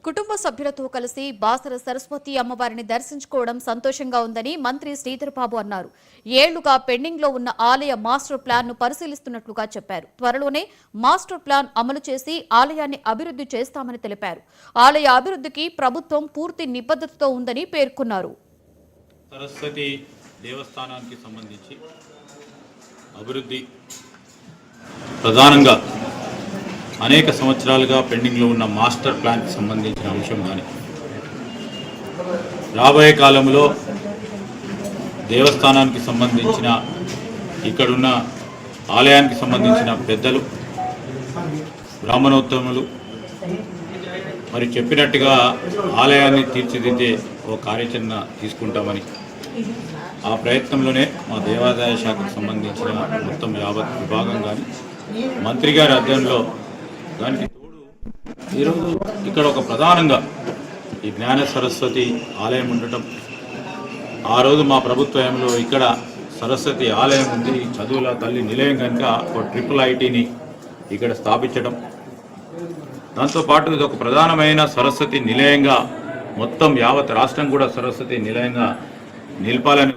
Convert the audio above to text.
కుటుంబ సభ్యులతో కలిసి బాసర సరస్వతి అమ్మవారిని దర్శించుకోవడం సంతోషంగా ఉందని మంత్రి శ్రీధర్బాబు అన్నారు. ఏళ్లుగా పెండింగ్ లో ఉన్న ఆలయ మాస్టర్ ప్లాన్ ను పరిశీలిస్తున్నట్లుగా చెప్పారు. త్వరలోనే మాస్టర్ ప్లాన్ అమలు చేసి ఆలయాన్ని అభివృద్ధి చేస్తామని తెలిపారు. ఆలయ అభివృద్ధికి ప్రభుత్వం పూర్తి నిబద్ధతతో ఉందని పేర్కొన్నారు. సరస్వతి దేవస్థానానికి సంబంధించి అభివృద్ధి ప్రధానంగా అనేక సంవత్సరాలుగా పెండింగ్లో ఉన్న మాస్టర్ ప్లాన్కి సంబంధించిన అంశం కానీ రాబోయే కాలంలో దేవస్థానానికి సంబంధించిన ఇక్కడున్న ఆలయానికి సంబంధించిన పెద్దలు బ్రాహ్మణోత్తములు మరి చెప్పినట్టుగా ఆలయాన్ని తీర్చిదిద్దే ఓ కార్యాచరణ తీసుకుంటామని ఆ ప్రయత్నంలోనే మా దేవాదాయ శాఖకు సంబంధించిన మొత్తం యావత్ విభాగం కానీ మంత్రి గారి అధ్యయనంలో దానికి తోడు ఈరోజు ఇక్కడ ఒక ప్రధానంగా ఈ జ్ఞాన సరస్వతి ఆలయం ఉండటం, ఆ రోజు మా ప్రభుత్వంలో ఇక్కడ సరస్వతి ఆలయం ఉంది, చదువుల తల్లి నిలయం కనుక ఒక IIITని ఇక్కడ స్థాపించడం, దాంతోపాటు ఇది ఒక ప్రధానమైన సరస్వతి నిలయంగా మొత్తం యావత్ రాష్ట్రం కూడా సరస్వతి నిలయంగా నిలపాలని